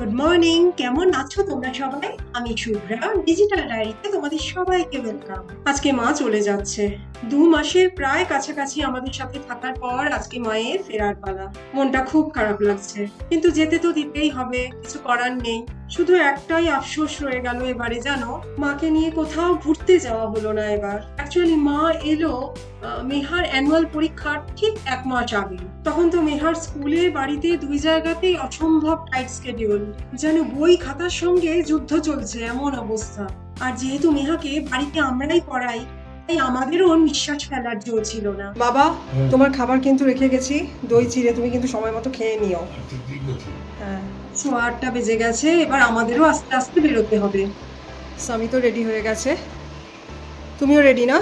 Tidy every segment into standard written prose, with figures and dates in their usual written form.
Good morning, কেমন আছো তোমরা সবাই? আমি শুভ্রা, ডিজিটাল ডায়েরিতে তোমাদের সবাইকে ওয়েলকাম। আজকে মা চলে যাচ্ছে। 2 মাসের প্রায় কাছাকাছি আমাদের সাথে থাকার পর আজকে মায়ের ফেরার পালা। মনটা খুব খারাপ লাগছে, কিন্তু যেতে তো দিতেই হবে, কিছু করার নেই। শুধু একটাই আফসোস রয়ে গেল এবারে, জানো, মাকে নিয়ে কোথাও ঘুরতে যাওয়া হলো না এবার। অ্যাকচুয়ালি মা এলো মেহার অ্যানুয়াল পরীক্ষার ঠিক 1 মাস আগে। তখন তো মেহার স্কুলে বাড়িতে 2 জায়গাতেই অসম্ভব টাইট স্কেডিউল, যেন বই খাতার সঙ্গে যুদ্ধ চলছে এমন অবস্থা। আর যেহেতু মেহাকে বাড়িতে আমরাই পড়াই, তাই আমাদেরও নিঃশ্বাস ফেলার জো ছিল না। বাবা, তোমার খাবার কিন্তু রেখে গেছি, দই চিড়ে, তুমি কিন্তু সময় মতো খেয়ে নিও। হ্যাঁ, 8:15 বেজে গেছে, এবার আমাদেরও আস্তে আস্তে বেরোতে হবে। স্বামী তো রেডি হয়ে গেছে, তুমিও রেডি না?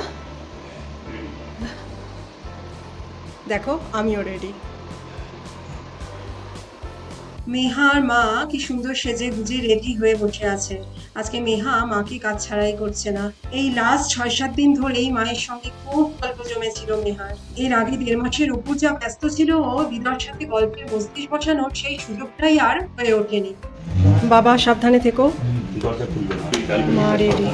দেখো, আমিও রেডি। মেহার মা কি সুন্দর সেজে গুজে রেডি হয়ে বসে আছে। আজকে মেহা মাকে কাজ ছাড়াই করছে না। এই লাস্ট 6-7 দিন ধরেই মায়ের সঙ্গে খুব গল্প জমেছিল মেহার। এর আগে 1.5 মাসের উপর যা ব্যস্ত ছিল ও, দিদার সাথে গল্পের মস্তিষ্ক বসানোর সেই সুযোগটাই আর হয়ে ওঠেনি। বাবা, সাবধানে থেকো। মা রেডি।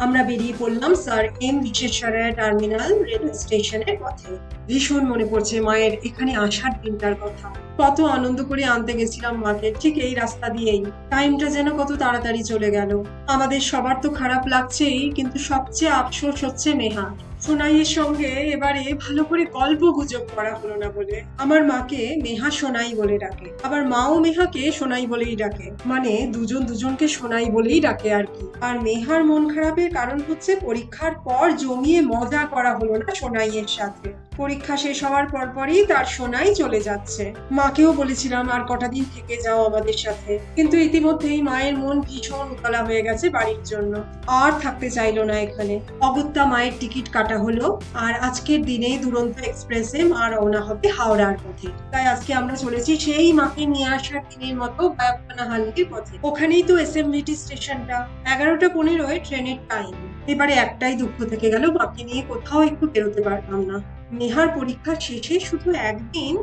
আমরা বেরিয়ে পড়লাম স্যার এম বিশ্বেশ্বরায়া টার্মিনাল রেলওয়ে স্টেশনের পথে। ভীষণ মনে পড়ছে মায়ের এখানে আসার দিনটার কথা। কত আনন্দ করে আনতে গেছিলাম মাকে, ঠিক এই রাস্তা দিয়েই। টাইমটা যেন কত তাড়াতাড়ি চলে গেল। আমাদের সবার তো খারাপ লাগছেই, কিন্তু সবচেয়ে আফসোস হচ্ছে মেহা। সোনাইয়ের সঙ্গে এবারে ভালো করে গল্প গুজব করা হলো না বলে। আমার মাকে মেহা সোনাই বলে ডাকে, আবার মাও মেহাকে সোনাই বলেই ডাকে, মানে দুজন দুজনকে সোনাই বলেই ডাকে আর কি। আর মেহার মন খারাপের কারণ হচ্ছে পরীক্ষার পর জমিয়ে মজা করা হলো না সোনাইয়ের সাথে। পরীক্ষা শেষ হওয়ার পরপরই তার সোনাই চলে যাচ্ছে। মাকেও বলেছিলাম আর কটা দিন থেকে যাও আমাদের সাথে, কিন্তু ইতিমধ্যেই মায়ের মন ভীষণ উতলা হয়ে গেছে বাড়ির জন্য। আর থাকতে চাইলো না এখানে। অগত্যা মায়ের টিকিট কাটা হলো, আর আজকের দিনেই দুরন্ত এক্সপ্রেসে মা রওনা হবে হাওড়ার পথে। তাই আজকে আমরা চলেছি সেই মাকে নিয়ে আসার দিনের মতো বায়ুখানাহালির পথে। ওখানেই তো এসএমভিটি স্টেশনটা। 11:15 ট্রেনের টাইম। এবারে একটাই দুঃখ থেকে গেল, মাকে নিয়ে কোথাও একটু বেরোতে পারলাম না। নেহার পরীক্ষা শেষে শুধু একদিন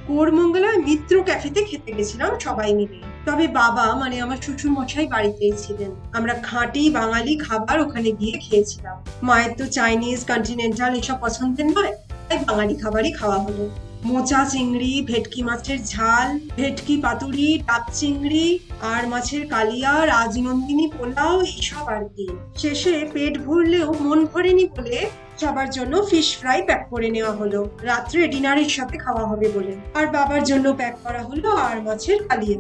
কোরমঙ্গলায় মিত্র ক্যাফেতে খেতে গেছিলাম সবাই মিলে। তবে বাবা, মানে আমার শ্বশুর মশাই বাড়িতেই ছিলেন। আমরা খাঁটি বাঙালি খাবার ওখানে গিয়ে খেয়েছিলাম। মায়ের তো চাইনিজ, কন্টিনেন্টাল এসব পছন্দের নয়, তাই বাঙালি খাবারই খাওয়া হলো। মোচা চিংড়ি, ভেটকি মাছের ঝাল, ভেটকি পাতুরি, ডাব চিংড়ি, আর মাছের কালিয়া, রাজনন্দিনী পোলাও, এইসব আর কি। শেষে পেট ভরলেও মন ভরেনি বলে সবার জন্য ফিশ ফ্রাই প্যাক করে নেওয়া হলো, রাত্রে ডিনারের সাথে খাওয়া হবে বলে। আর বাবার জন্য প্যাক করা হলো আর মাছের কালিয়া।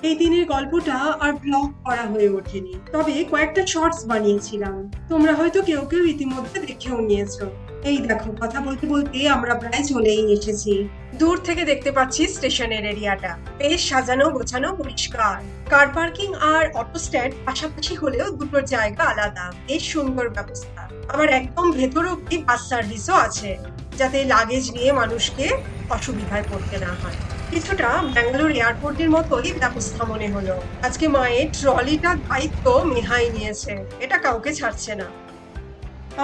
এই দিনের গল্পটা আর ব্লগ করা হয়ে ওঠেনি, তবে কয়েকটা শর্টস বানিয়েছিলাম। তোমরা হয়তো কেউ কেউ ইতিমধ্যে দেখেও নিয়েছো। এই দেখো, কথা বলতে বলতে আমরা প্রায় চলেই এসেছি। দূর থেকে দেখতে পাচ্ছি স্টেশনের এরিয়াটা বেশ সাজানো গোছানো পরিষ্কার। কার পার্কিং আর অটো স্ট্যান্ড পাশাপাশি হলেও দুটোর জায়গা আলাদা, বেশ সুন্দর ব্যবস্থা। আবার একদম ভেতর অব্দি বাস সার্ভিসও আছে, যাতে লাগেজ নিয়ে মানুষকে অসুবিধায় পড়তে না হয়। কিছুটা ব্যাঙ্গালোর এয়ারপোর্টের মতোই ব্যবস্থা মনে হলো। আজকে মায়ের ট্রলিটার দায়িত্ব মেহাই নিয়েছে, এটা কাউকে ছাড়ছে না।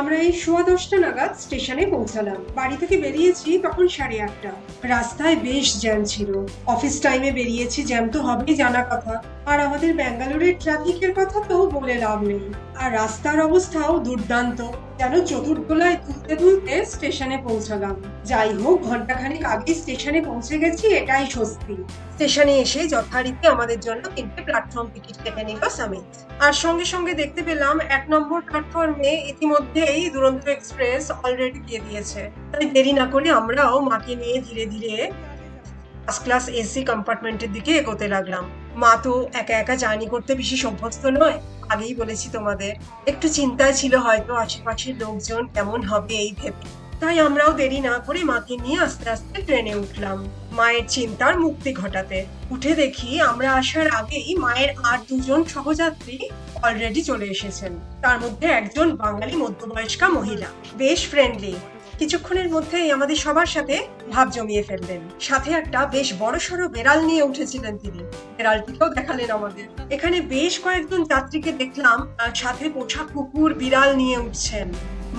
আমরা এই 10:15 নাগাদ স্টেশনে পৌঁছালাম। বাড়ি থেকে বেরিয়েছি তখন 8:30। রাস্তায় বেশ জ্যাম ছিল। অফিস টাইমে বেরিয়েছি, জ্যাম তো হবেই জানা কথা। আর আমাদের ব্যাঙ্গালোরের ট্রাফিকের কথা তো বলে লাভ নেই। আর রাস্তার অবস্থাও দুর্দান্ত, যেন চতুর্দোলায় তুলতে তুলতে স্টেশনে পৌঁছালাম। যাই হোক, ঘন্টাখানেক আগে স্টেশনে পৌঁছে গেছি, এটাই স্বস্তি। স্টেশনে এসে যথারীতি আমাদের জন্য 3টে প্ল্যাটফর্ম টিকিট কেটে নিল সামিত। আর সঙ্গে সঙ্গে দেখতে পেলাম 1 নম্বর প্ল্যাটফর্মে ইতিমধ্যেই দুরন্ত এক্সপ্রেস অলরেডি দিয়ে দিয়েছে। তাই দেরি না করে আমরাও মাকে নিয়ে ধীরে ধীরে ফার্স্ট ক্লাস এসি কম্পার্টমেন্টের দিকে এগোতে লাগলাম। মা তো একা একা জার্নি করতে বিশেষ অভ্যস্ত নয়, আগেই বলেছি তোমাদের। একটু চিন্তায় ছিল হয়তো আশেপাশের লোকজন কেমন হবে এই ভেবে। তাই আমরাও দেরি না করে মাকে নিয়ে আস্তে আস্তে ট্রেনে উঠলাম, মায়ের চিন্তার মুক্তি ঘটাতে। উঠে দেখি আমরা আসার আগেই মায়ের আর 2জন সহযাত্রী অলরেডি চলে এসেছেন। তার মধ্যে একজন বাঙালি মধ্যবয়স্কা মহিলা, বেশ ফ্রেন্ডলি। কিছুক্ষণের মধ্যেই আমাদের সবার সাথে ভাব জমিয়ে ফেললেন। সাথে একটা বেশ বড়সড় বেড়াল নিয়ে উঠেছিলেন তিনি। বেড়ালটিকেও দেখালেন আমাদের। এখানে বেশ কয়েকজন যাত্রীকে দেখলাম সাথে পোষা কুকুর, বিড়াল নিয়ে উঠছেন।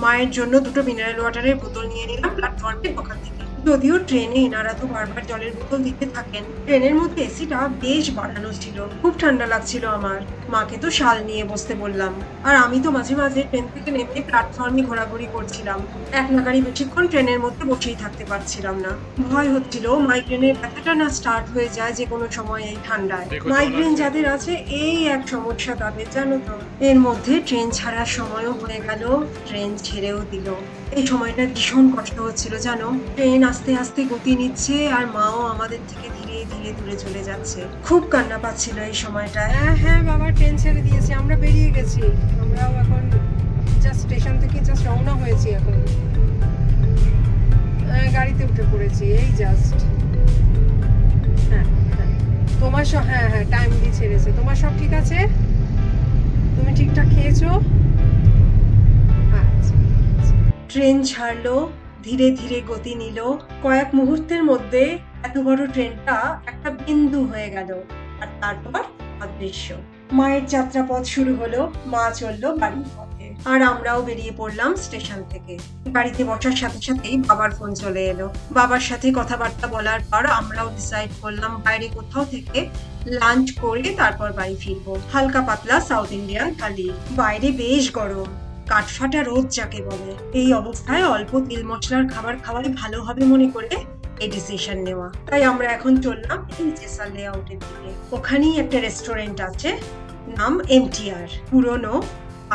মায়ের জন্য দুটো মিনারেল ওয়াটারের বোতল নিয়ে নিলাম প্ল্যাটফর্মের ওখান থেকে। যদিও ট্রেনে এনারা তো বারবার জলের বোতল দিতে থাকেন। ট্রেনের মধ্যে এসিটা বেশ বাড়ানো ছিল, খুব ঠান্ডা লাগছিল আমার। মাকে তো শাল নিয়ে বসতে বললাম, আর আমি তো মাঝে মাঝে ট্রেন থেকে নেমে প্ল্যাটফর্মে ঘোরাঘুরি করছিলাম। এক নাগাড়ি বেশিক্ষণ ট্রেনের মধ্যে বসেই থাকতে পারছিলাম না। ভয় হচ্ছিল মাইগ্রেনের ব্যথাটা না স্টার্ট হয়ে যায় যে কোনো সময় এই ঠান্ডায়। মাইগ্রেন যাদের আছে এই এক সমস্যা তাদের, জানো তো। এর মধ্যে ট্রেন ছাড়ার সময়ও হয়ে গেল, ট্রেন ছেড়েও দিল। এই সময়টা ভীষণ কষ্ট হচ্ছিল জানো। ট্রেন আস্তে আস্তে গতি নিচ্ছে আর মাও আমাদের থেকে ধীরে ধীরে দূরে চলে যাচ্ছে। খুব কান্না পাচ্ছিল এই সময়টা। হ্যাঁ হ্যাঁ বাবা, ট্রেন ছেড়ে দিয়েছে, আমরা বেরিয়ে গেছি। আমরাও এখন জাস্ট স্টেশন থেকে জাস্ট রওনা হয়েছি এখন। গাড়িতে উঠে পড়েছি এই জাস্ট। হ্যাঁ হ্যাঁ, তোমার সব হ্যাঁ হ্যাঁ টাইমলি ছেড়েছে। তোমার সব ঠিক আছে? তুমি ঠিকঠাক খেয়েছো? আচ্ছা। ট্রেন ছাড়লো, ধীরে ধীরে গতি নিল। কয়েক মুহূর্তের মধ্যে এত বড় ট্রেনটা একটা বিন্দু হয়ে গেল, আর তারপর অদৃশ্য। মায়ের যাত্রাপথ শুরু হলো, মা চললো বাড়ির পথে, আর আমরাও বেরিয়ে পড়লাম স্টেশন থেকে। গাড়িতে বসার সাথে সাথেই বাবার ফোন চলে এলো। বাবার সাথে কথাবার্তা বলার পর আমরাও ডিসাইড করলাম বাইরে কোথাও থেকে লাঞ্চ করে তারপর বাড়ি ফিরবো। হালকা পাতলা সাউথ ইন্ডিয়ান থালি। বাইরে বেশ গরম, কাঠফাটা রোদ যাকে বলে। এই অবস্থায় অল্প তেল মশলার খাবার খাওয়াই ভালো হবে মনে করে এই ডিসিশন নেওয়া। তাই আমরা এখন চললাম এই জেসার লেআউটের দিকে। ওখানেই একটা রেস্টুরেন্ট আছে, নাম এমটিআর। পুরনো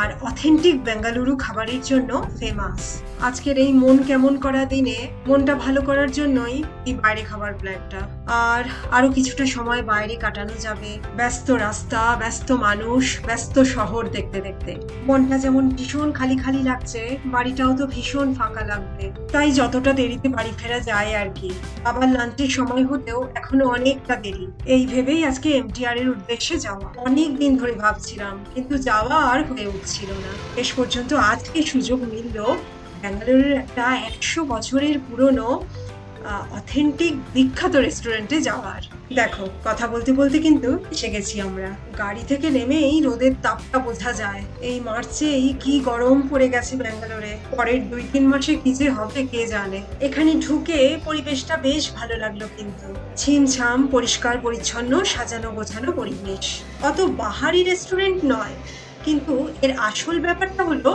আর অথেন্টিক বেঙ্গালুরু খাবারের জন্য ফেমাস। আজকের এই মন কেমন করা দিনে মনটা ভালো করার জন্যই এই বাইরে খাবার প্ল্যানটা। আর আরো কিছুটা সময় বাইরে কাটানো যাবে, ব্যস্ত রাস্তা, ব্যস্ত মানুষ, ব্যস্ত শহর দেখতে দেখতে। মনটা যেমন ভীষণ খালি খালি লাগছে, বাড়িটাও তো ভীষণ ফাঁকা লাগবে। তাই যতটা দেরিতে বাড়ি ফেরা যায় আর কি। আবার লাঞ্চের সময় হতেও এখনো অনেকটা দেরি। এই ভেবেই আজকে এমটিআর এর উদ্দেশ্যে যাওয়া। অনেক দিন ধরে ভাবছিলাম, কিন্তু যাওয়া আর হয়ে উঠছিল না। শেষ পর্যন্ত আজকে সুযোগ মিলল ব্যাঙ্গালোরের একটা 100 বছরের পুরনো অথেন্টিক বিখ্যাত রেস্টুরেন্টে যাওয়ার। দেখো, কথা বলতে বলতে কিন্তু এসে গেছি আমরা। গাড়ি থেকে নেমেই রোদের তাপটা বোঝা যায়। এই মার্চেই কি গরম পড়ে গেছে ব্যাঙ্গালোরে। পরের 2-3 মাসে কি যে হবে কে জানে। এখানে ঢুকে পরিবেশটা বেশ ভালো লাগলো কিন্তু। ছিমছাম, পরিষ্কার পরিচ্ছন্ন, সাজানো গোছানো পরিবেশ। অত বাহারি রেস্টুরেন্ট নয়, কিন্তু এর আসল ব্যাপারটা হলো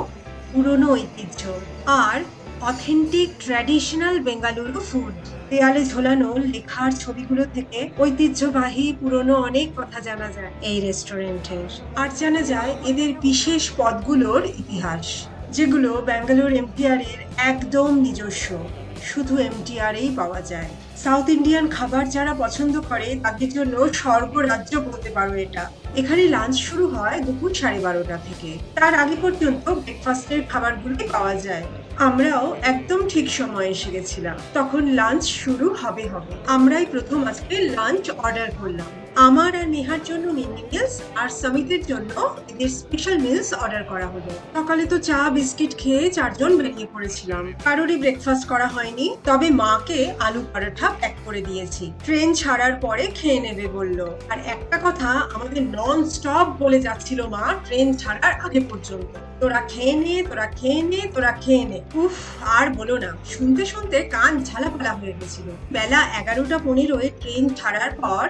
পুরনো ঐতিহ্য আর অথেন্টিক ট্র্যাডিশনাল বেঙ্গালুরু ফুড। দেয়ালে ঝোলানো লেখার ছবিগুলো থেকে ঐতিহ্যবাহী পুরনো অনেক কথা জানা যায় এই রেস্টুরেন্টের। আর জানা যায় এদের বিশেষ পদগুলোর ইতিহাস, যেগুলো ব্যাঙ্গালোর এমটিআর এর একদম নিজস্ব, শুধু এমটিআরেই পাওয়া যায়। সাউথ ইন্ডিয়ান খাবার যারা পছন্দ করে তাদের জন্য স্বর্গরাজ্য বলতে পারো এটা। এখানে লাঞ্চ শুরু হয় দুপুর 12:30 থেকে। তার আগে পর্যন্ত ব্রেকফাস্টের খাবারগুলোই পাওয়া যায়। আমরাও একদম ঠিক সময়ে এসে গেছিলাম, তখন লাঞ্চ শুরু হবে। আমরাই প্রথম আজকে লাঞ্চ অর্ডার করলাম। আমার আর নেহার জন্য মিনি মিলস, আর সমিতের জন্য এদের স্পেশাল মিলস অর্ডার করা হলো। সকালে তো চা বিস্কিট খেয়ে 4 জন বেরিয়ে পড়েছিলাম। কারোরই ব্রেকফাস্ট করা হয়নি, তবে মাকে আলু পরোটা প্যাক করে দিয়েছি। ট্রেন ছাড়ার পরে খেয়ে নেবে বললো। আর একটা কথা আমাদের নন স্টপ বলে যাচ্ছিল মা ট্রেন ছাড়ার আগে পর্যন্ত, তোরা খেয়ে নে, তোরা খেয়ে নে, তোরা খেয়ে নে। উফ, আর বলো না, শুনতে শুনতে কান ঝালাপালা হয়ে গেছিল। বেলা 11:15 ট্রেন ছাড়ার পর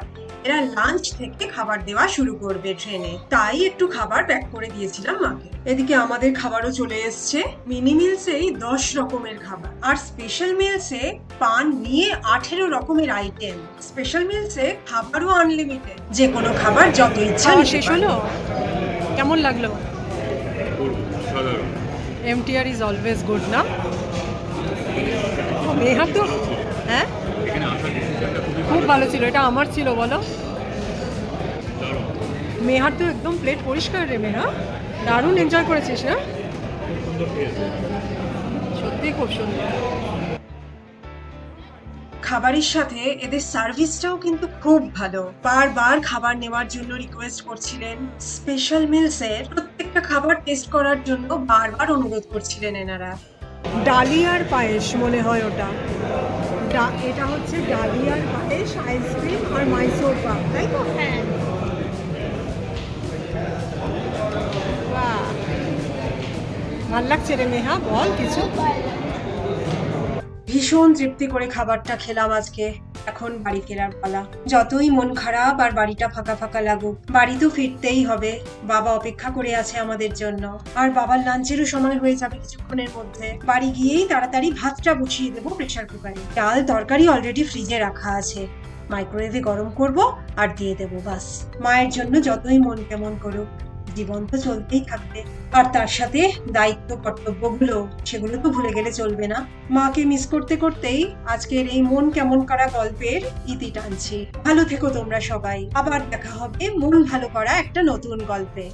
এরা লাঞ্চ থেকে খাবার দেওয়া শুরু করবে ট্রেনে। তাই একটু খাবার প্যাক করে দিয়েছিলাম মাকে। এদিকে আমাদের খাবারও চলে এসছে। মিনি মিলসেই 10 রকমের খাবার, আর স্পেশাল মিলসে পান নিয়ে 18 রকমের আইটেম। স্পেশাল মিলসে খাবারও আনলিমিটেড, যে কোনো খাবার যত ইচ্ছা। শেষ হলো? কেমন লাগলো? এমটিআর ইজ অলওয়েজ গুড না? মেহা তো হ্যাঁ খুব ভালো ছিল। এটা আমার ছিল বলো? মেহার তো একদম প্লেট পরিষ্কার রে মেহা। দারুণ এনজয় করেছিস না? সত্যি খুব সুন্দর। খাবারের সাথে এদের সার্ভিসটাও কিন্তু খুব ভালো। বারবার খাবার নেওয়ার জন্য রিকোয়েস্ট করছিলেন। স্পেশাল মিলসের প্রত্যেকটা খাবার টেস্ট করার জন্য বারবার অনুরোধ করছিলেন এনারা। ডালিয়ার পায়েস মনে হয় ওটা। এটা হচ্ছে ডালিয়ার পায়েস, আইসক্রিম আর মাইসোর পাক, তাই তো? হ্যাঁ। ভাল লাগছে রে নেহা, বল কিছু। ভীষণ তৃপ্তি করে খাবারটা খেলাম আজকে। এখন বাড়ি ফেরার পালা। যতই মন খারাপ আর বাড়িটা ফাঁকা ফাঁকা লাগুক, বাড়ি তো ফিরতেই হবে। বাবা অপেক্ষা করে আছে আমাদের জন্য, আর বাবার লাঞ্চেরও সময় হয়ে যাবে কিছুক্ষণের মধ্যে। বাড়ি গিয়েই তাড়াতাড়ি ভাতটা বসিয়ে দেবো প্রেসার কুকারে। ডাল তরকারি অলরেডি ফ্রিজে রাখা আছে, মাইক্রোওয়েভে গরম করব আর দিয়ে দেবো, বাস। মায়ের জন্য যতই মন কেমন করুক, জীবন তো চলতেই থাকবে। আর তার সাথে দায়িত্ব কর্তব্যগুলো, সেগুলো তো ভুলে গেলে চলবে না। মাকে মিস করতে করতেই আজকের এই মন কেমন করা গল্পের ইতি টানছি। ভালো থেকো তোমরা সবাই, আবার দেখা হবে মন ভালো করা একটা নতুন গল্পে।